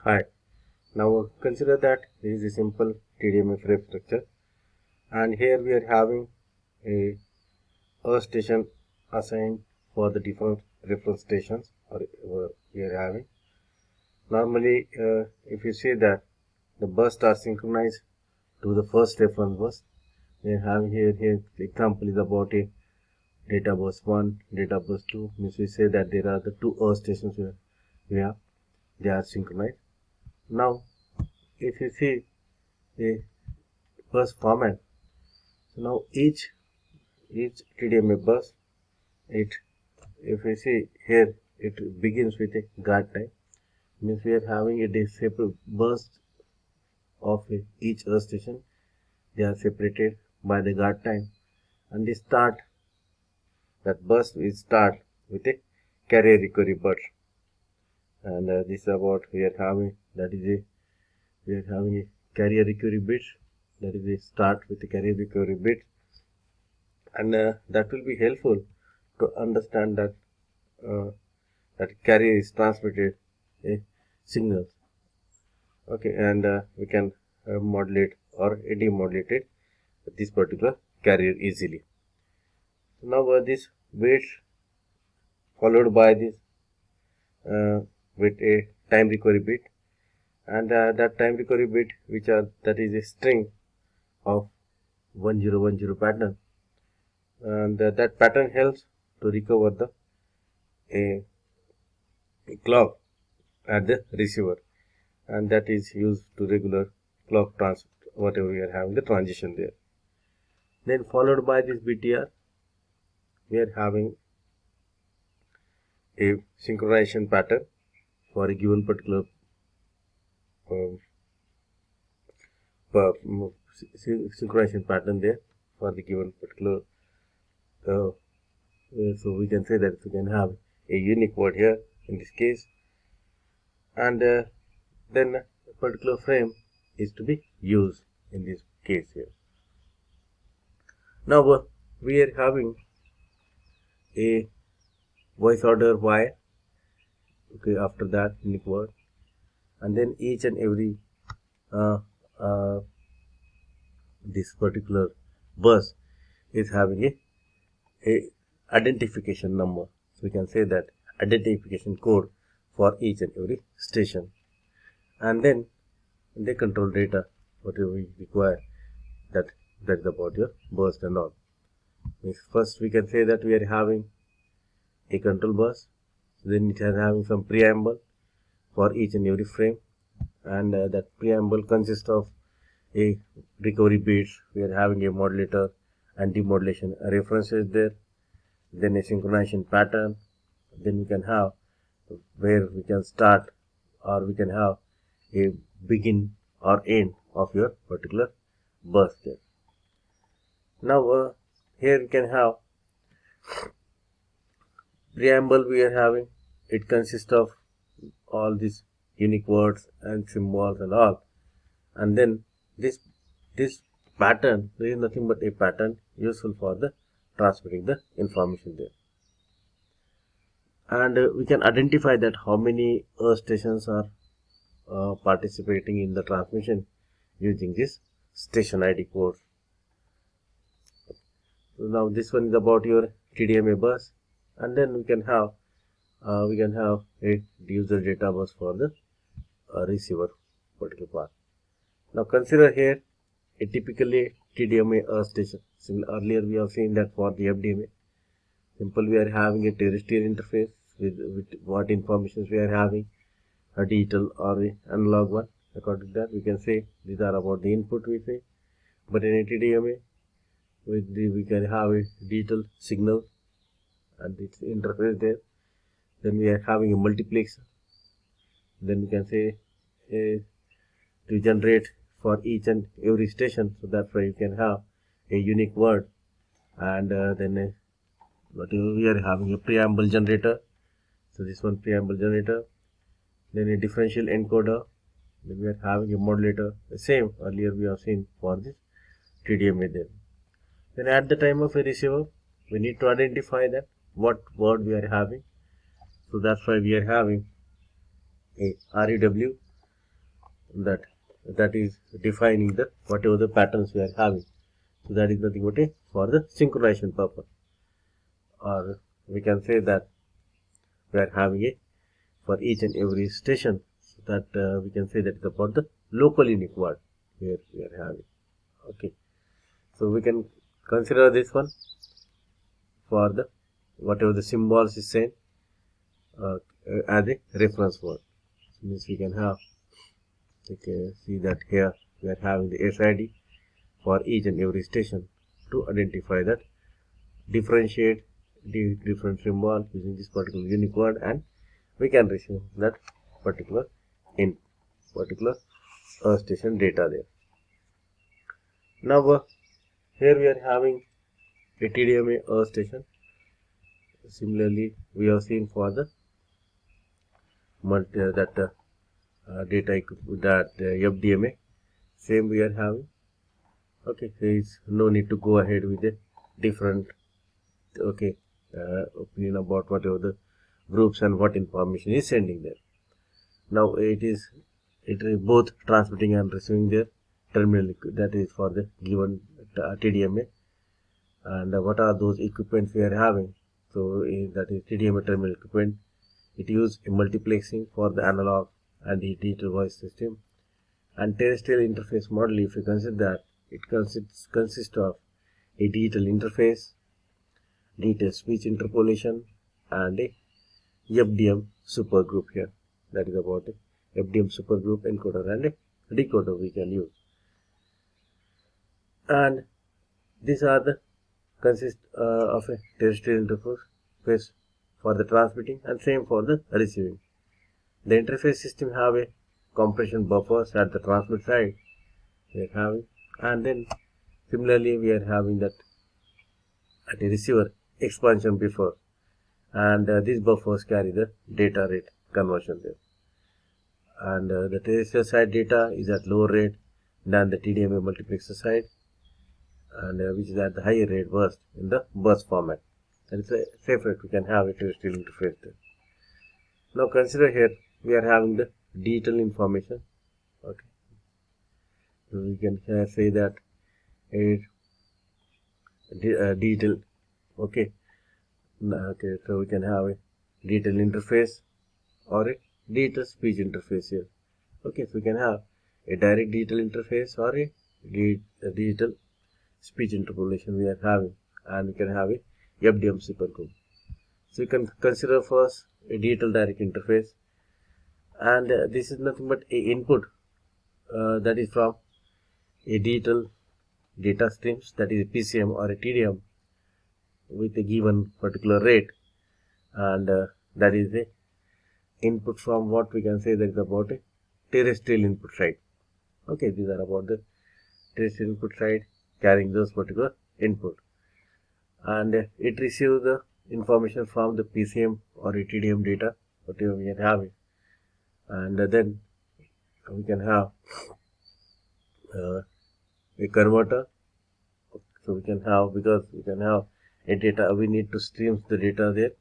Hi. Now consider that this is a simple TDMA frame structure, and here we are having a earth station assigned for the different reference stations we are having. Normally, if you see that the bus are synchronized to the first reference bus, we are having here the example is about a data bus 1, data bus 2. Means we say that there are the two earth stations we have, they are synchronized. Now, if you see the bus format, so now each TDMA bus, it if we see here, it begins with a guard time. Means we are having a separate burst of each earth station. They are separated by the guard time, and they start that burst will start with a carrier recovery burst. And this is about we are having we are having a carrier recovery bit, that is a start with the carrier recovery bit, and that will be helpful to understand that carrier is transmitted a signal. Okay, and we can modulate or demodulate it this particular carrier easily. Now this wait followed by this with a time recovery bit, and that time recovery bit that is a string of 1010 pattern, and that pattern helps to recover a clock at the receiver, and that is used to regular clock transfer whatever we are having the transition there. Then followed by this BTR, we are having a synchronization pattern for a given particular synchronization pattern there for the given particular. So we can say that we can have a unique word here in this case, and then a particular frame is to be used in this case here. Now we are having a voice order wire. Okay, after that unique word, and then each and every uh, uh, this particular bus is having a identification number. So we can say that identification code for each and every station, and then the control data whatever we require, that's about your burst and all. First we can say that we are having a control bus, then it is having some preamble for each and every frame, and that preamble consists of a recovery bits. We are having a modulator and demodulation references there, then a synchronization pattern, then we can have where we can start or we can have a begin or end of your particular bus there. Now here we can have preamble. We are having, it consists of all these unique words and symbols and all, and then this pattern, there is nothing but a pattern useful for the transmitting the information there, and we can identify that how many earth stations are participating in the transmission using this station ID code. So now this one is about your TDMA bus, and then we can have a user data bus for the receiver particular part. Now consider here a typically TDMA earth station. Earlier we have seen that for the FDMA, simple we are having a terrestrial interface with what information we are having, a digital or the analog one. According to that, we can say these are about the input we say, but in a TDMA we can have a digital signal and its interface there. Then we are having a multiplexer. Then we can say to generate for each and every station, so that's why you can have a unique word, and then we are having a preamble generator. So this one preamble generator, then a differential encoder, then we are having a modulator, the same earlier we have seen for this TDMA there. Then at the time of a receiver, we need to identify that what word we are having. So that's why we are having a REW that is defining the whatever the patterns we are having. So that is nothing but for the synchronization purpose, or we can say that we are having a for each and every station, so that we can say that is about the local unique word here we are having. Okay, so we can consider this one for the whatever the symbols is saying as a reference word. So means we can have, you can see that here we are having the SID for each and every station to identify that, differentiate the different symbol using this particular unique word, and we can receive that particular in particular station data there. Now here we are having a TDMA station. Similarly, we have seen for the data that FDMA, same we are having. Okay, there is no need to go ahead with a different opinion about whatever the groups and what information is sending there. Now it is both transmitting and receiving their terminal, that is for the given TDMA. And what are those equipments we are having? So that is TDMA terminal equipment. It uses a multiplexing for the analog and the digital voice system. And terrestrial interface model, if you consider that, it consists of a digital interface, digital speech interpolation, and a FDM supergroup here. That is about a FDM supergroup encoder and a decoder we can use. And these are the consist of a terrestrial interface for the transmitting and same for the receiving. The interface system have a compression buffers at the transmit side we are having, and then similarly we are having that at a receiver expansion buffer, and these buffers carry the data rate conversion there. And the terrestrial side data is at lower rate than the TDMA multiplexer side, and which is at the higher rate burst in the burst format. And it's a safe rate we can have a terrestrial interface there. Now consider here we are having the digital information. Okay, so we can say that a digital. Okay, so we can have a digital interface or a digital speech interface here. Okay, so we can have a direct digital interface or a digital speech interpolation we are having, and we can have a FDM supergroup. So you can consider first a digital direct interface, and this is nothing but a input that is from a digital data streams, that is a PCM or a TDM with a given particular rate, and that is a input from what we can say that is about a terrestrial input side. Okay, these are about the terrestrial input side carrying those particular input, and it receives the information from the PCM or a TDM data whatever we are having, and then we can have a converter. So we can have, because we can have a data, we need to stream the data there,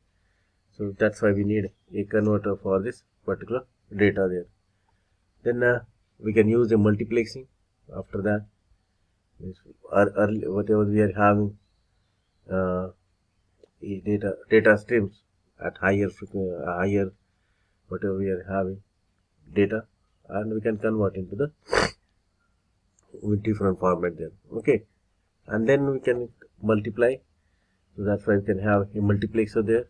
so that's why we need a converter for this particular data there. Then we can use a multiplexing. After that, whatever we are having data streams at higher whatever we are having data, and we can convert into the with different format there. Okay, and then we can multiply, so that's why we can have a multiplexer there,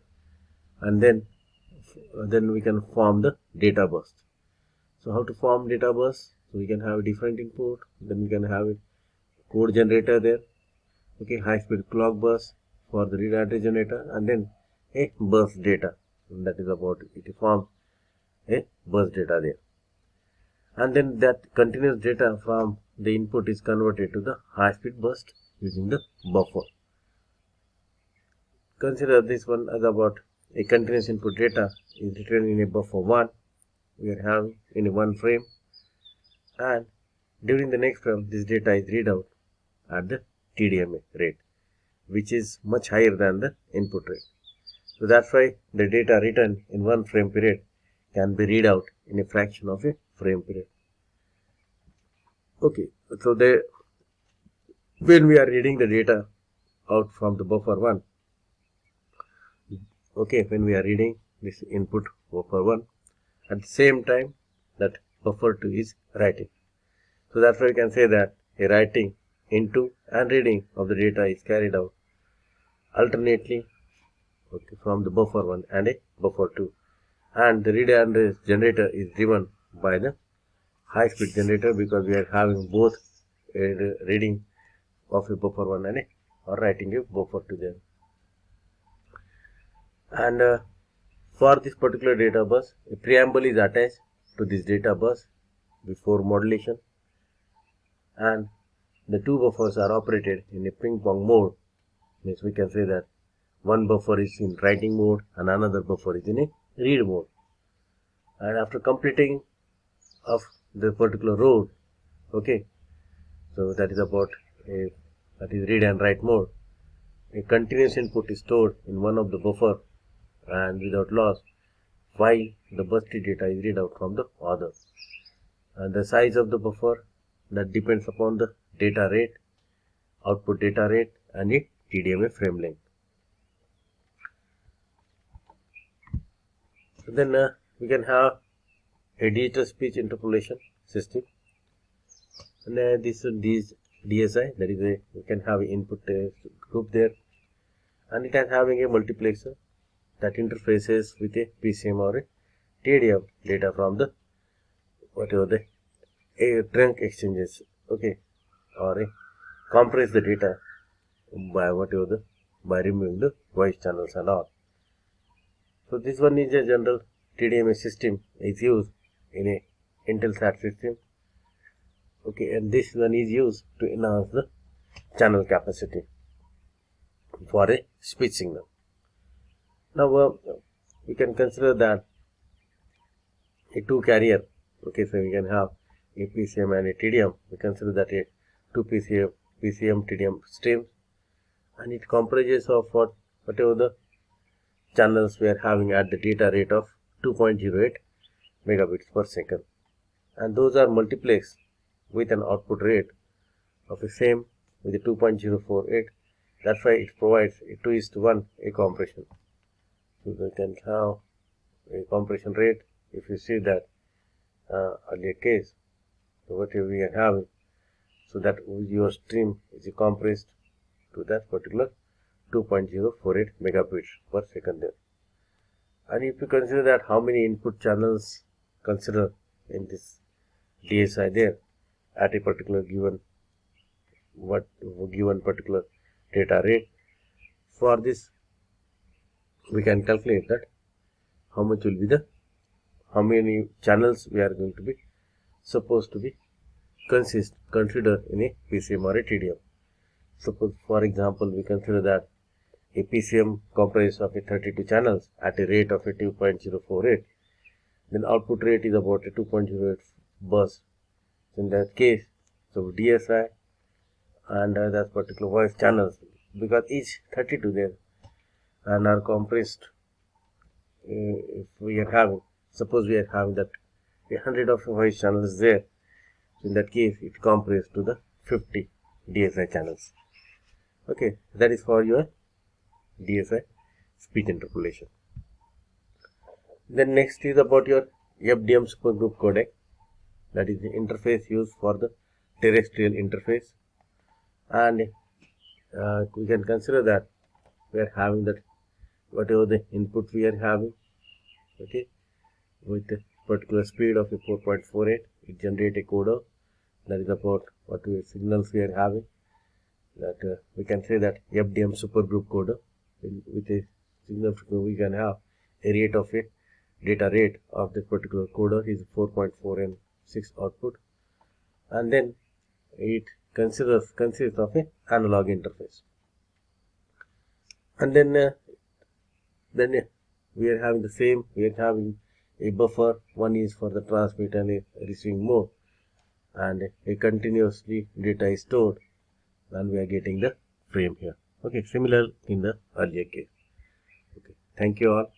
and then we can form the data bus. So how to form data bus? So we can have a different input, then we can have a code generator there. Okay, high speed clock bus for the read address generator, and then a bus data, and that is about it forms a bus data there, and then that continuous data from the input is converted to the high speed burst using the buffer. Consider this one as about a continuous input data is written in a buffer 1 we are having in a one frame, and during the next frame this data is read out at the TDMA rate, which is much higher than the input rate. So that's why the data written in one frame period can be read out in a fraction of a frame period. Okay, so when we are reading the data out from the buffer 1, okay, when we are reading this input buffer 1, at the same time that buffer 2 is writing. So that's why we can say that a writing into and reading of the data is carried out alternately, okay, from the buffer 1 and a buffer 2, and the read and raise generator is driven by the high speed generator, because we are having both a reading of a buffer 1 and a or writing a buffer 2 there. And for this particular data bus, a preamble is attached to this data bus before modulation, and the two buffers are operated in a ping pong mode. Means we can say that one buffer is in writing mode and another buffer is in a read mode. And after completing of the particular road, okay, so that is about that is read and write mode, a continuous input is stored in one of the buffer and without loss, while the busted data is read out from the other. And the size of the buffer, that depends upon the data rate, output data rate, and the TDMA frame length. So then we can have a digital speech interpolation system, and this DSI, that is we can have an input group there, and it is having a multiplexer that interfaces with a PCM or a TDM data from the whatever the trunk exchanges, okay, or compress the data by by removing the voice channels and all. So this one is a general TDMA system is used in a Intelsat system, okay, and this one is used to enhance the channel capacity for a speech signal. Now we can consider that a two carrier, okay, so we can have a PCM and a TDM. We consider that a two PCM TDM streams, and it comprises of whatever the channels we are having at the data rate of 2.08 megabits per second, and those are multiplexed with an output rate of the same with the 2.048. That's why it provides a 2:1 a compression. So we can have a compression rate. If you see that earlier case, so whatever we are having, so that your stream is compressed to that particular 2.048 megabits per second there. And if you consider that how many input channels consider in this DSI there at a particular given particular data rate, for this we can calculate that how much will be how many channels we are going to be supposed to be consider in a PCM or a TDM. Suppose, for example, we consider that a PCM comprises of 32 channels at a rate of 2.048, then output rate is about a 2.08 bus. In that case, so DSI and that particular voice channels, because each 32 there and are compressed, if we are having, suppose we are having that 100 of voice channels there, so in that case it compressed to the 50 DSI channels. Okay, that is for your DSI speech interpolation. Then next is about your FDM supergroup codec, that is the interface used for the terrestrial interface, and we can consider that we are having that whatever the input we are having, okay, with a particular speed of a 4.48, it generates a coder that is about what signals we are having, that we can say that FDM supergroup coder with a signal we can have a rate of a data rate of this particular coder is 4.4 and 6 output, and then it consists of a analog interface, and then we are having the same, we are having a buffer, one is for the transmit and a receiving mode, and a continuously data is stored, and we are getting the frame here. Okay, similar in the earlier case. Okay, thank you all.